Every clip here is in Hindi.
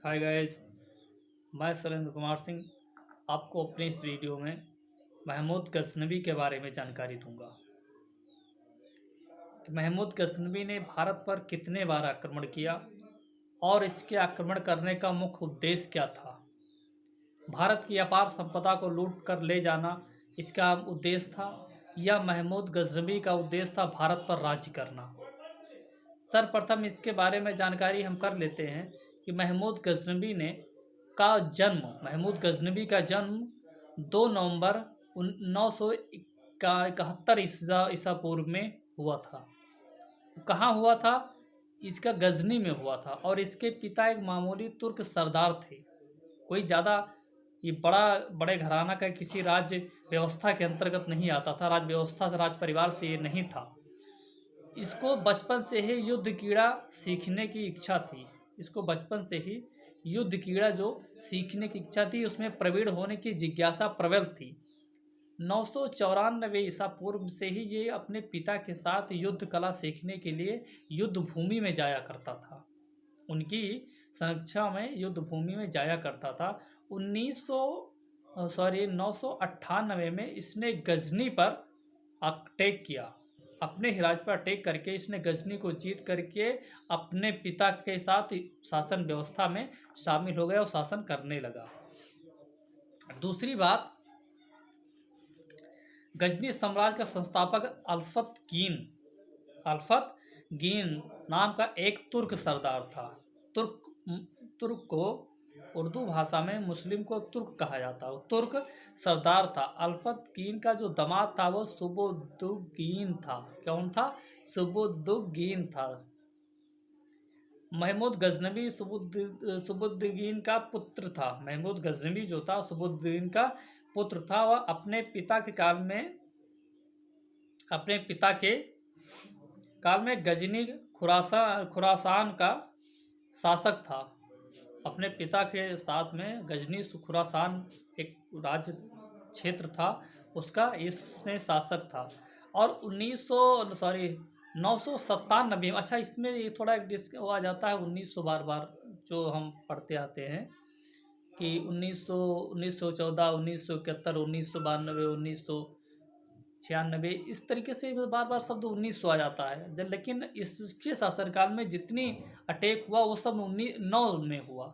हाय गाइस, मैं सुरेंद्र कुमार सिंह आपको अपने इस वीडियो में महमूद गजनवी के बारे में जानकारी दूंगा कि महमूद गजनवी ने भारत पर कितने बार आक्रमण किया और इसके आक्रमण करने का मुख्य उद्देश्य क्या था। भारत की अपार संपदा को लूट कर ले जाना इसका उद्देश्य था या महमूद गजनवी का उद्देश्य था भारत पर राज्य करना। सर्वप्रथम इसके बारे में जानकारी हम कर लेते हैं कि महमूद गजनवी का जन्म 2 नवंबर 971 ईसा पूर्व में हुआ था। कहाँ हुआ था? इसका गजनी में हुआ था और इसके पिता एक मामूली तुर्क सरदार थे। कोई ज़्यादा ये बड़े घराना का किसी राज्य व्यवस्था के अंतर्गत नहीं आता था। राज व्यवस्था से, राज परिवार से ये नहीं था। इसको बचपन से ही युद्ध कीड़ा सीखने की इच्छा थी। सीखने की इच्छा थी, उसमें प्रवीण होने की जिज्ञासा प्रबल थी। 994 ईसा पूर्व से ही ये अपने पिता के साथ युद्ध कला सीखने के लिए युद्ध भूमि में जाया करता था। उनकी संरक्षा में युद्ध भूमि में जाया करता था। 998 में इसने गजनी पर अटैक किया। अपने हिराज पर अटैक करके इसने गजनी को जीत करके अपने पिता के साथ शासन व्यवस्था में शामिल हो गया और शासन करने लगा। दूसरी बात, गजनी साम्राज्य का संस्थापक अल्फत गीन नाम का एक तुर्क सरदार था। तुर्क को उर्दू भाषा में मुस्लिम को तुर्क कहा जाता है। तुर्क सरदार था। अल्फत गीन का जो दामाद था वो सुबुद्दुगीन था। कौन था? सुबुद्दुगीन था। महमूद गजनवी सुबुद्दुगीन का पुत्र था। महमूद गजनवी जो था सुबुद्दुगीन का पुत्र था। वह अपने पिता के काल में गजनी खुरासान का शासक था। अपने पिता के साथ में गजनी खुरासान एक राज्य क्षेत्र था, उसका इसमें शासक था। और 997 में, अच्छा इसमें ये थोड़ा एक डिस्क आ जाता है 1900 बार जो हम पढ़ते आते हैं कि 1914, 1971, 1992, 1996, इस तरीके से बार शब्द 1900 आ जाता है। लेकिन इसके शासनकाल में जितनी अटैक हुआ वो सब 9 में हुआ।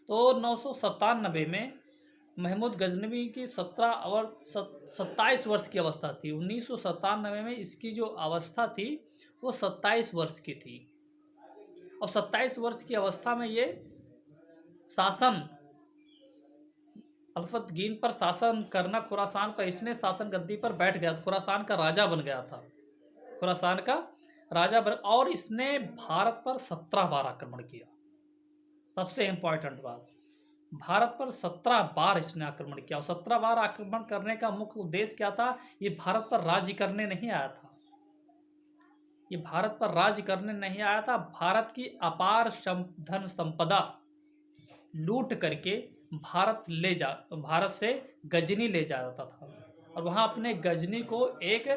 तो 997 में महमूद गजनवी की 27 वर्ष की अवस्था थी। 1997 में इसकी जो अवस्था थी वो 27 वर्ष की थी और 27 वर्ष की अवस्था में ये अल्फत गीन पर शासन करना, खुरासान पर इसने शासन गद्दी पर बैठ गया, खुरासान का राजा बन गया था। और इसने भारत पर 17 बार आक्रमण किया। सबसे इम्पोर्टेंट बात, भारत पर 17 बार इसने आक्रमण किया। और 17 बार आक्रमण करने का मुख्य उद्देश्य क्या था? ये भारत पर राज्य करने नहीं आया था। भारत की अपार धन संपदा लूट करके भारत से गजनी ले जाता था और वहाँ अपने गजनी को एक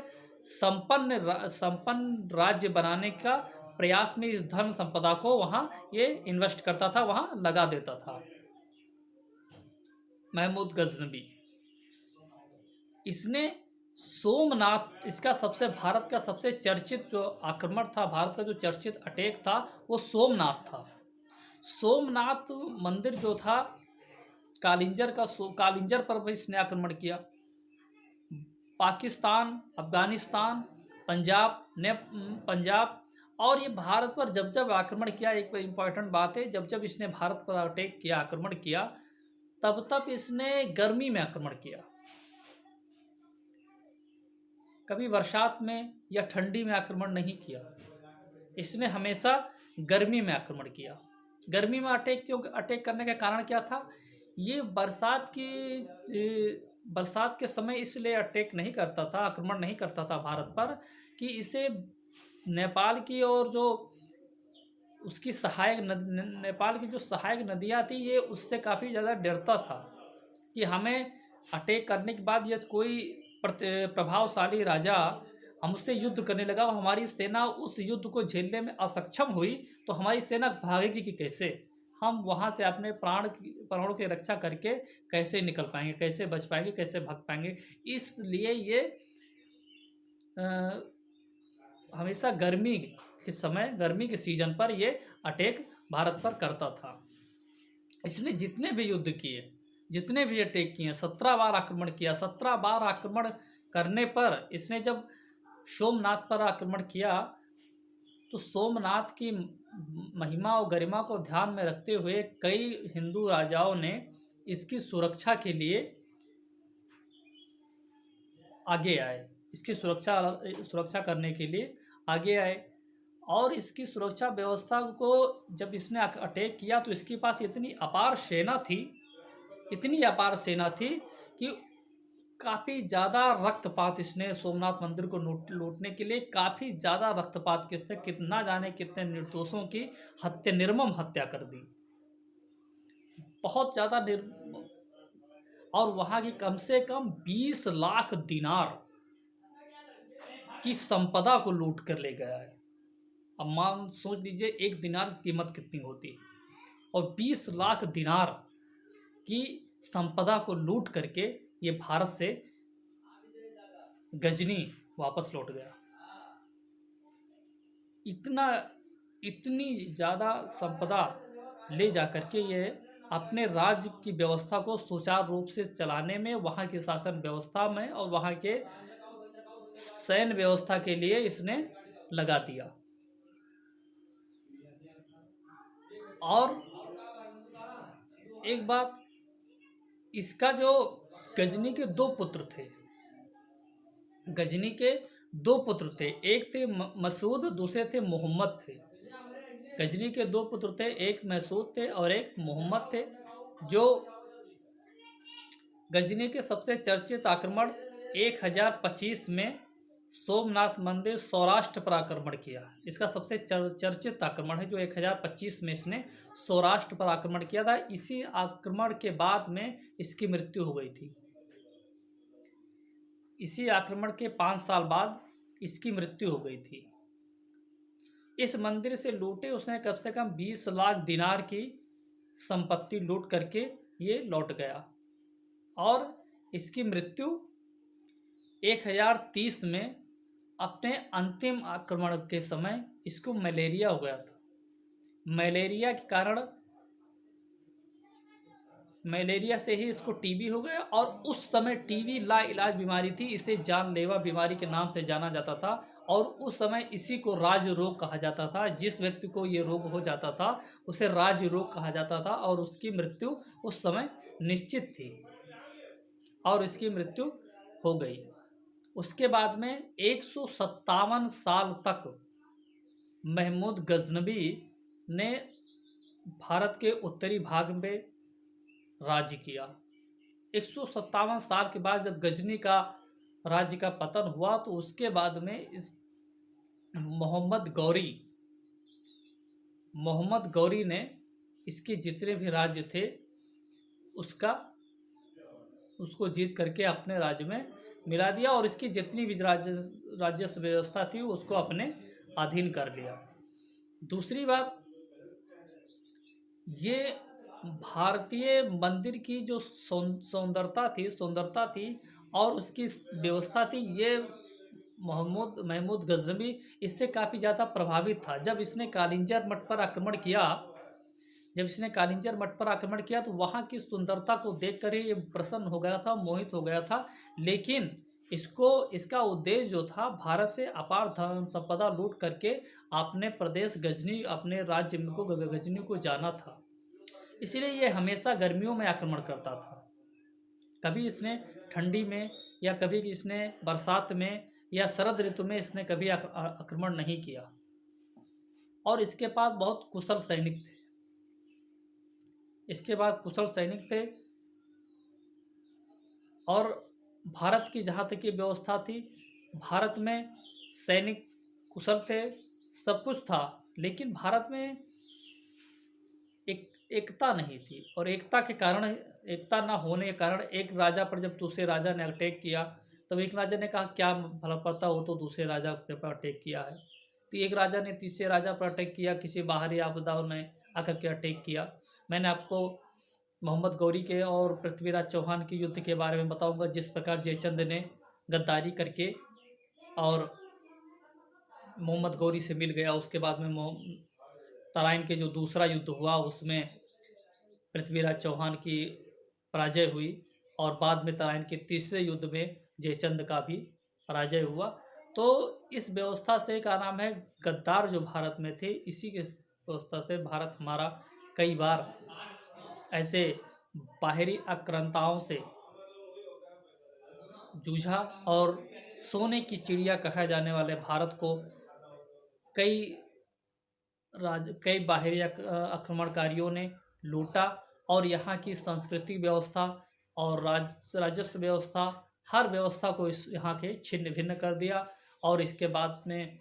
संपन्न राज्य बनाने का प्रयास में इस धन संपदा को वहाँ ये इन्वेस्ट करता था, वहाँ लगा देता था। महमूद गजनवी, इसने सोमनाथ, इसका भारत का सबसे चर्चित जो आक्रमण था, भारत का जो चर्चित अटैक था वो सोमनाथ था। सोमनाथ मंदिर जो था कालिंजर पर भी इसने आक्रमण किया। पाकिस्तान, अफगानिस्तान, पंजाब और ये भारत पर जब आक्रमण किया, एक इम्पॉर्टेंट बात है, जब इसने भारत पर अटैक किया, आक्रमण किया, तब इसने गर्मी में आक्रमण किया। कभी बरसात में या ठंडी में आक्रमण नहीं किया, इसने हमेशा गर्मी में आक्रमण किया। गर्मी में अटैक करने का कारण क्या था? ये बरसात के समय इसलिए आक्रमण नहीं करता था भारत पर कि इसे नेपाल की और जो उसकी नेपाल की जो सहायक नदियाँ थी, ये उससे काफ़ी ज़्यादा डरता था कि हमें अटैक करने के बाद यदि कोई प्रभावशाली राजा हमसे युद्ध करने लगा और हमारी सेना उस युद्ध को झेलने में असक्षम हुई तो हमारी सेना भागेगी कि कैसे। हम वहाँ से अपने प्राणों की रक्षा करके कैसे निकल पाएंगे, कैसे बच पाएंगे, कैसे भाग पाएंगे। इसलिए ये हमेशा गर्मी के सीजन पर ये अटैक भारत पर करता था। इसने जितने भी युद्ध किए, जितने भी अटैक किए, 17 बार आक्रमण किया। 17 बार आक्रमण करने पर इसने जब सोमनाथ पर आक्रमण किया तो सोमनाथ की महिमा और गरिमा को ध्यान में रखते हुए कई हिंदू राजाओं ने इसकी सुरक्षा करने के लिए आगे आए। और इसकी सुरक्षा व्यवस्था को जब इसने अटैक किया तो इसके पास इतनी अपार सेना थी कि काफ़ी ज़्यादा रक्तपात इसने सोमनाथ मंदिर को लूटने के लिए काफ़ी ज़्यादा रक्तपात किसने कितना जाने कितने निर्दोषों की निर्मम हत्या कर दी, बहुत ज़्यादा और वहाँ की कम से कम 20 लाख दिनार की संपदा को लूट कर ले गया है। अब सोच लीजिए एक दिनार की कीमत कितनी होती है, और 20 लाख दिनार की संपदा को लूट करके ये भारत से गजनी वापस लौट गया। इतनी ज़्यादा संपदा ले जा करके ये अपने राज्य की व्यवस्था को सुचारू रूप से चलाने में, वहाँ की शासन व्यवस्था में और वहाँ के सैन्य व्यवस्था के लिए इसने लगा दिया। और एक बात, इसका जो गजनी के दो पुत्र थे, एक थे मसूद, दूसरे थे मोहम्मद थे। गजनी के दो पुत्र थे, एक मसूद थे और एक मोहम्मद थे। जो गजनी के सबसे चर्चित आक्रमण 1025 में सोमनाथ मंदिर सौराष्ट्र पर आक्रमण किया। इसका सबसे चर्चित आक्रमण है जो 1025 में इसने सौराष्ट्र पर आक्रमण किया था। इसी आक्रमण के बाद में इसकी मृत्यु हो गई थी। इसी आक्रमण के 5 साल बाद इसकी मृत्यु हो गई थी। इस मंदिर से लूटे उसने कम से कम 20 लाख दिनार की संपत्ति लूट करके ये लौट गया। और इसकी मृत्यु 1030 में अपने अंतिम आक्रमण के समय इसको मलेरिया हो गया था। मलेरिया से ही इसको टीबी हो गया, और उस समय टीबी लाइलाज बीमारी थी। इसे जानलेवा बीमारी के नाम से जाना जाता था, और उस समय इसी को राज रोग कहा जाता था। जिस व्यक्ति को ये रोग हो जाता था उसे राज रोग कहा जाता था, और उसकी मृत्यु उस समय निश्चित थी, और इसकी मृत्यु हो गई। उसके बाद में 157 साल तक महमूद गजनबी ने भारत के उत्तरी भाग में राज्य किया। 157 साल के बाद जब गजनी का राज्य का पतन हुआ तो उसके बाद में इस मोहम्मद गौरी ने इसके जितने भी राज्य थे उसको जीत करके अपने राज्य में मिला दिया, और इसकी जितनी भी राजस्व व्यवस्था थी उसको अपने अधीन कर लिया। दूसरी बात, ये भारतीय मंदिर की जो सौंदर्यता थी और उसकी व्यवस्था थी, ये महमूद गजनबी इससे काफ़ी ज़्यादा प्रभावित था। जब इसने कालिंजर मठ पर आक्रमण किया तो वहाँ की सुंदरता को देखकर ही ये प्रसन्न हो गया था, मोहित हो गया था। लेकिन इसका उद्देश्य जो था, भारत से अपार धन संपदा लूट करके अपने प्रदेश अपने राज्य को गजनी को जाना था। इसलिए ये हमेशा गर्मियों में आक्रमण करता था। कभी इसने ठंडी में, या कभी इसने बरसात में या शरद ऋतु में इसने कभी आक्रमण नहीं किया। और इसके पास बहुत कुशल सैनिक थे। और भारत की जहाँ तक की व्यवस्था थी, भारत में सैनिक कुशल थे, सब कुछ था, लेकिन भारत में एकता नहीं थी। और एकता ना होने के कारण एक राजा पर जब दूसरे राजा ने अटैक किया, तब एक राजा ने कहा क्या भला पड़ता हो, तो दूसरे राजा पर अटैक किया है। तो एक राजा ने तीसरे राजा पर अटैक किया किसी बाहरी आपदा में, आकर के अटैक किया। मैंने आपको मोहम्मद गौरी के और पृथ्वीराज चौहान के युद्ध के बारे में बताऊंगा, जिस प्रकार जयचंद ने गद्दारी करके और मोहम्मद गौरी से मिल गया। उसके बाद में तराइन के जो दूसरा युद्ध हुआ उसमें पृथ्वीराज चौहान की पराजय हुई और बाद में तराइन के तीसरे युद्ध में जयचंद का भी पराजय हुआ। तो इस व्यवस्था से क्या नाम है, गद्दार जो भारत में थे, इसी के व्यवस्था से भारत हमारा कई बार ऐसे बाहरी आक्रांताओं से जूझा और सोने की चिड़िया कहा जाने वाले भारत को कई बाहरी आक्रमणकारियों ने लूटा और यहाँ की संस्कृति व्यवस्था और राजस्व व्यवस्था, हर व्यवस्था को इस यहाँ के छिन्न भिन्न कर दिया। और इसके बाद में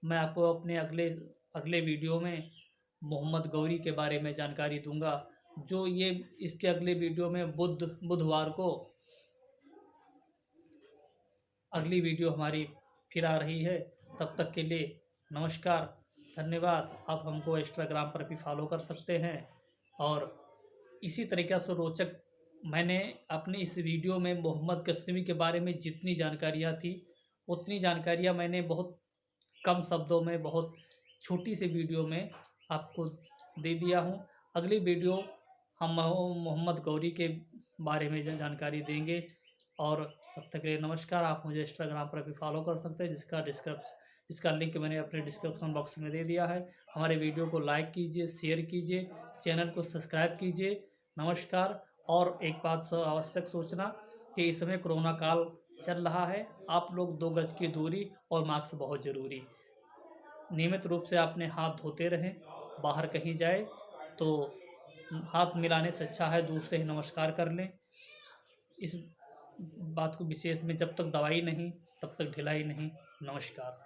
मैं आपको अपने अगले वीडियो में मोहम्मद गौरी के बारे में जानकारी दूंगा, जो ये इसके अगले वीडियो में बुधवार को अगली वीडियो हमारी फिर आ रही है। तब तक के लिए नमस्कार, धन्यवाद। आप हमको इंस्टाग्राम पर भी फॉलो कर सकते हैं। और इसी तरीक़े से रोचक मैंने अपनी इस वीडियो में मोहम्मद गज़नवी के बारे में जितनी जानकारियाँ थी उतनी जानकारियाँ मैंने बहुत कम शब्दों में, बहुत छोटी सी वीडियो में आपको दे दिया हूँ। अगली वीडियो हम मोहम्मद गौरी के बारे में जानकारी देंगे। और तब तक के लिए नमस्कार। आप मुझे इंस्टाग्राम पर भी फॉलो कर सकते हैं, जिसका लिंक मैंने अपने डिस्क्रिप्शन बॉक्स में दे दिया है। हमारे वीडियो को लाइक कीजिए, शेयर कीजिए, चैनल को सब्सक्राइब कीजिए। नमस्कार। और एक बात आवश्यक सोचना कि इस समय कोरोना काल चल रहा है, आप लोग 2 गज की दूरी और मास्क बहुत ज़रूरी। नियमित रूप से अपने हाथ धोते रहें। बाहर कहीं जाए तो हाथ मिलाने से अच्छा है दूर से ही नमस्कार कर लें। इस बात को विशेष में, जब तक दवाई नहीं तब तक ढिलाई नहीं। नमस्कार।